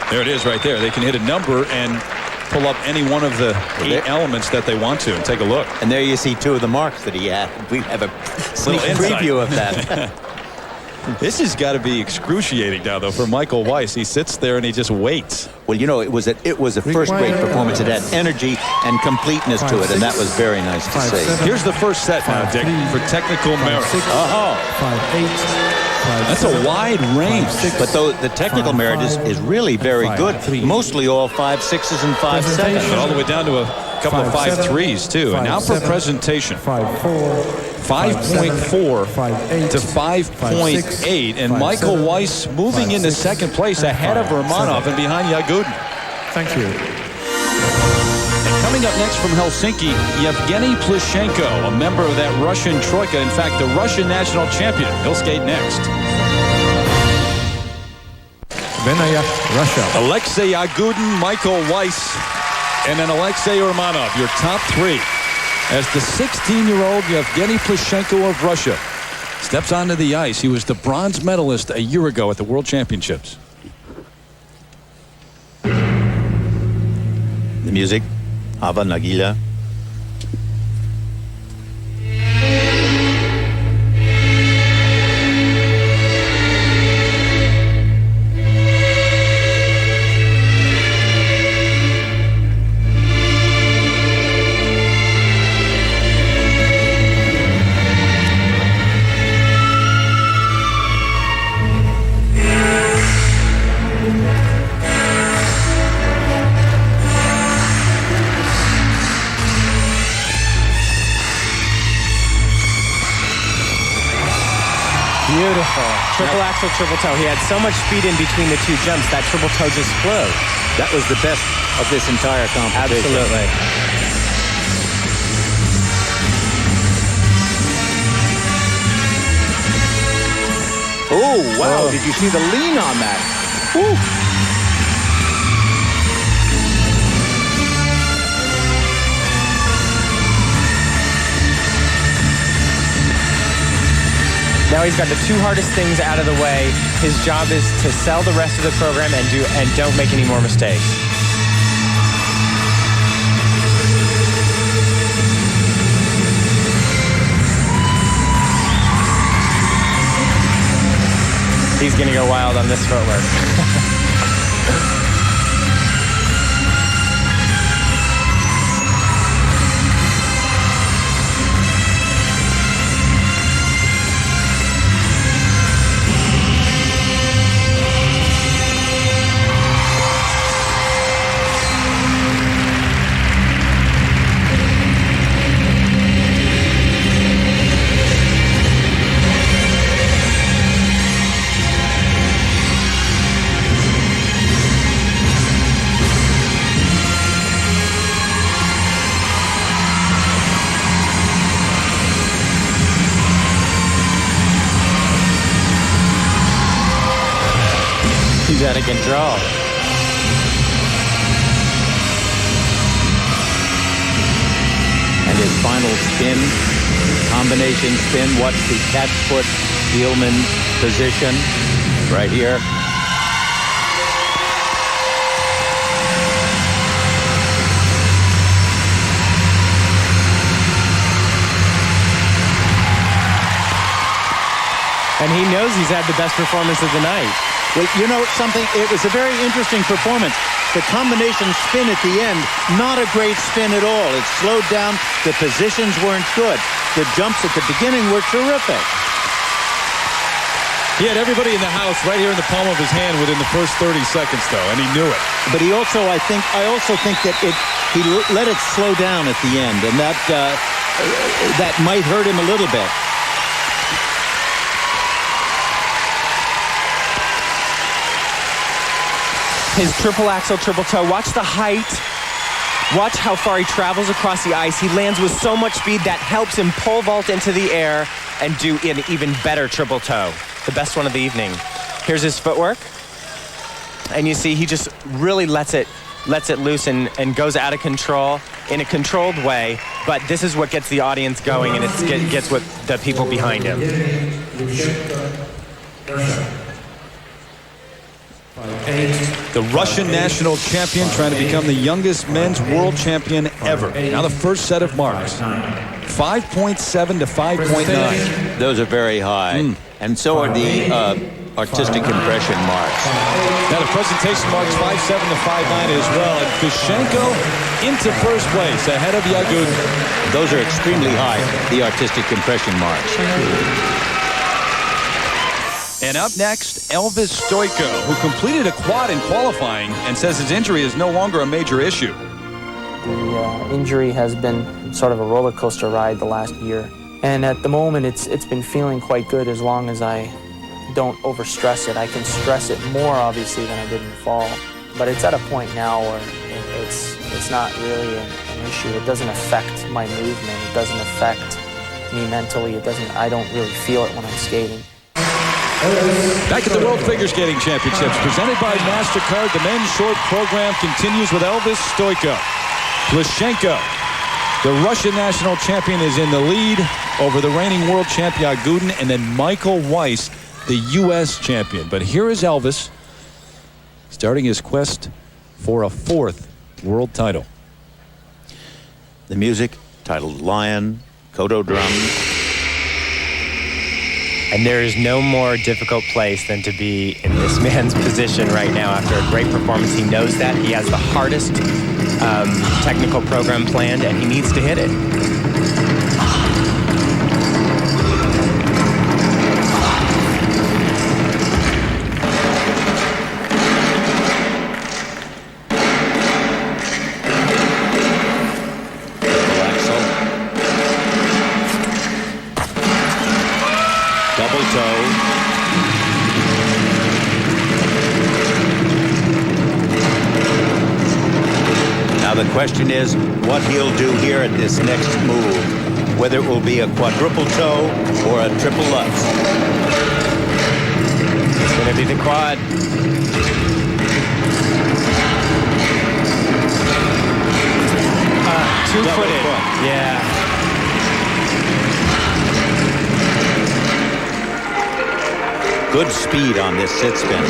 There it is right there. They can hit a number and pull up any one of the 8 elements that they want to and take a look. And there you see 2 of the marks that he had. We have a sneak preview of that. This has got to be excruciating now, though, for Michael Weiss. He sits there and he just waits. Well, you know, it was a first-rate performance. It had energy and completeness to it, and that was very nice to see. Here's the first set now, Dick, for technical merit. That's a wide range. But the technical merit is really very good. Mostly all 5-6s and 5-7s. All the way down to a couple of 5-3s, too. And now for presentation. 5.4 to 5.8. And Michael Weiss moving into second place ahead of Urmanov and behind Yagudin. Thank you. And coming up next from Helsinki, Evgeny Plushenko, a member of that Russian troika. In fact, the Russian national champion. He'll skate next. Venäjä, Russia. Aleksei Yagudin, Michael Weiss, and then Aleksei Urmanov, your top 3. As the 16-year-old Evgeny Plushenko of Russia steps onto the ice. He was the bronze medalist a year ago at the World Championships. The music, Hava Nagila. Beautiful. Triple axel, triple toe. He had so much speed in between the 2 jumps. That triple toe just flew. That was the best of this entire competition. Absolutely. Oh, wow. Did you see the lean on that? Woo. Now he's got the 2 hardest things out of the way. His job is to sell the rest of the program and don't make any more mistakes. He's gonna go wild on this footwork. He's out of control. And his final spin, combination spin. Watch the catch foot Heelman position right here. And he knows he's had the best performance of the night. Well, you know something? It was a very interesting performance. The combination spin at the end, not a great spin at all. It slowed down. The positions weren't good. The jumps at the beginning were terrific. He had everybody in the house right here in the palm of his hand within the first 30 seconds, though, and he knew it. But he also, I also think that he let it slow down at the end, and that might hurt him a little bit. His triple axel, triple toe. Watch the height. Watch how far he travels across the ice. He lands with so much speed that helps him pole vault into the air and do an even better triple toe. The best one of the evening. Here's his footwork. And you see he just really lets it loose and goes out of control in a controlled way. But this is what gets the audience going, and it gets what the people behind him. The Russian national champion trying to become the youngest men's world champion ever. Now the first set of marks. 5.7 to 5.9. Those are very high. And so are the artistic impression marks. Now the presentation marks 5.7 to 5.9 as well. And Plushenko into first place ahead of Yagudin. Those are extremely high, the artistic impression marks. And up next, Elvis Stojko, who completed a quad in qualifying and says his injury is no longer a major issue. The injury has been sort of a roller coaster ride the last year. And at the moment, it's been feeling quite good as long as I don't overstress it. I can stress it more, obviously, than I did in the fall. But it's at a point now where it's not really an issue. It doesn't affect my movement. It doesn't affect me mentally. I don't really feel it when I'm skating. Back at the World Figure Skating Championships, presented by MasterCard, the men's short program continues with Elvis Stojko. Plushenko, the Russian national champion, is in the lead over the reigning world champion Yagudin, and then Michael Weiss, the U.S. champion. But here is Elvis starting his quest for a fourth world title. The music, titled Lion, Kodo drums. And there is no more difficult place than to be in this man's position right now after a great performance. He knows that. He has the hardest technical program planned, and he needs to hit it. The question is what he'll do here at this next move, whether it will be a quadruple toe or a triple Lutz. It's going to be the quad. Two-footed. Yeah. Good speed on this sit spin.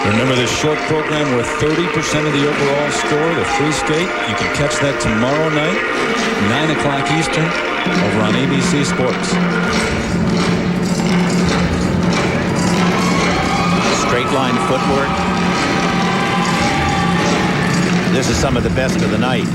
Remember this short program worth 30% of the overall score, the free skate. You can catch that tomorrow night, 9 o'clock Eastern, over on ABC Sports. Straight line footwork. This is some of the best of the night.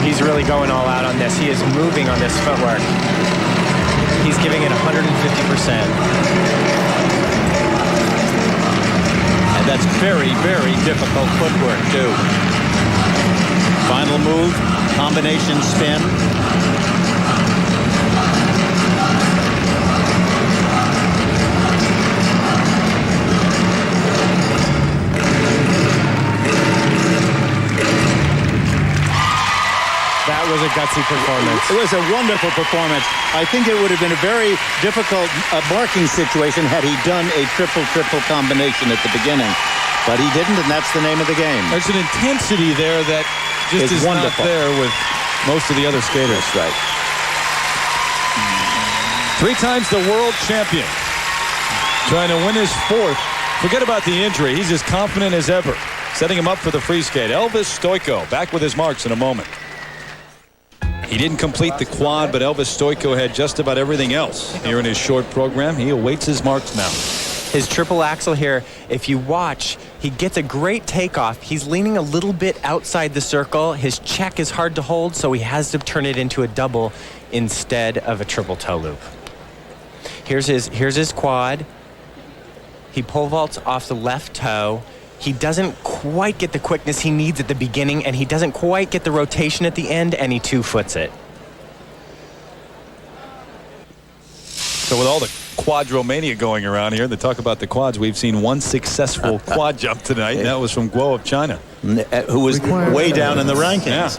He's really going all out on this. He is moving on this footwork. He's giving it 150%. And that's very, very difficult footwork, too. Final move, combination spin. That was a gutsy performance. It was a wonderful performance. I think it would have been a very difficult marking situation had he done a triple-triple combination at the beginning. But he didn't, and that's the name of the game. There's an intensity there that just is wonderful. not there with most of the other skaters. That's right. 3 times the world champion. Trying to win his 4th. Forget about the injury. He's as confident as ever. Setting him up for the free skate. Elvis Stojko back with his marks in a moment. He didn't complete the quad, but Elvis Stojko had just about everything else here in his short program. He awaits his marks now. His triple axel here, if you watch, he gets a great takeoff. He's leaning a little bit outside the circle. His check is hard to hold, so he has to turn it into a double instead of a triple toe loop. Here's his quad. He pole vaults off the left toe. He doesn't quite get the quickness he needs at the beginning, and he doesn't quite get the rotation at the end, and he 2-foots it. So with all the quadromania going around here, they talk about the quads. We've seen one successful quad jump tonight, and that was from GUO of China. Who was way down in the rankings. Yeah.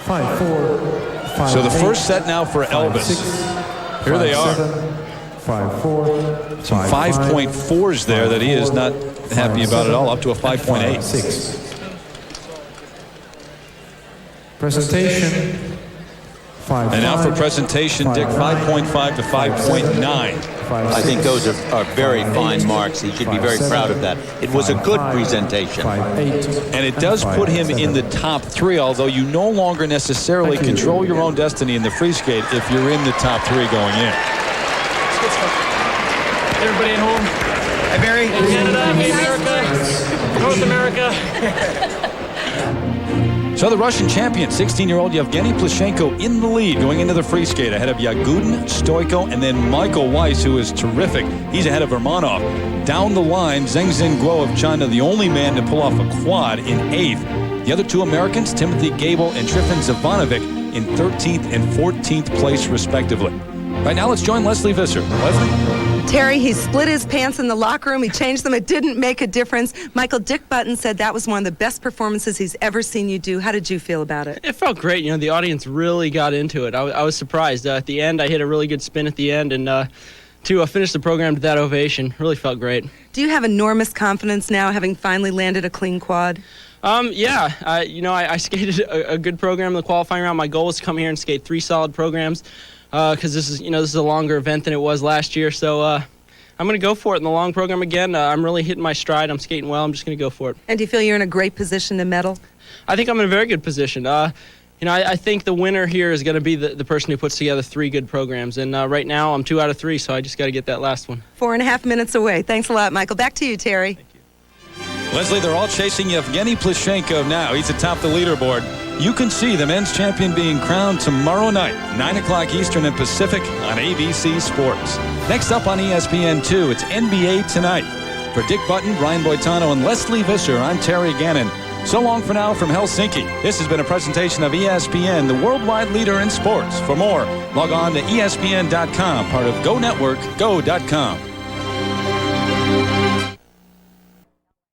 5-4. So the first set now for Elvis. Here they are. 5-4. Some 5.4s there that he is not happy about at all, up to a 5.8. 6. Presentation. 5. And now for presentation, Dick, 5.5 to 5.9. I think those are very fine marks. He should be very proud of that. It was a good presentation. And it does put him in the top 3, although you no longer necessarily control your own destiny in the free skate if you're in the top 3 going in. Everybody at home. Hi, Barry. Hey, Canada, hey, America, North America. So the Russian champion, 16-year-old Evgeny Plushenko in the lead going into the free skate ahead of Yagudin, Stojko, and then Michael Weiss, who is terrific. He's ahead of Urmanov. Down the line, Zhengxin GUO of China, the only man to pull off a quad in 8th. The other 2 Americans, Timothy Goebel and Trifun Zivanovic, in 13th and 14th place, respectively. Right now, let's join Leslie Visser. Leslie? Terry, he split his pants in the locker room. He changed them. It didn't make a difference. Michael, Dick Button said that was one of the best performances he's ever seen you do. How did you feel about it? It felt great. You know, the audience really got into it. I was surprised. At the end, I hit a really good spin at the end, and to finish the program to that ovation, really felt great. Do you have enormous confidence now, having finally landed a clean quad? Yeah. I skated a good program in the qualifying round. My goal was to come here and skate 3 solid programs. Because this is a longer event than it was last year, so I'm going to go for it in the long program again. I'm really hitting my stride. I'm skating well. I'm just going to go for it. And do you feel you're in a great position to medal? I think I'm in a very good position. I think the winner here is going to be the person who puts together 3 good programs, and right now I'm 2 out of 3, so I just got to get that last one. 4.5 minutes away. Thanks a lot, Michael. Back to you, Terry. Thank you. Leslie, they're all chasing Evgeny Plushenko now. He's atop the leaderboard. You can see the men's champion being crowned tomorrow night, 9 o'clock Eastern and Pacific on ABC Sports. Next up on ESPN2, it's NBA Tonight. For Dick Button, Brian Boitano, and Leslie Visser, I'm Terry Gannon. So long for now from Helsinki. This has been a presentation of ESPN, the worldwide leader in sports. For more, log on to ESPN.com, part of GO Network, GO.com.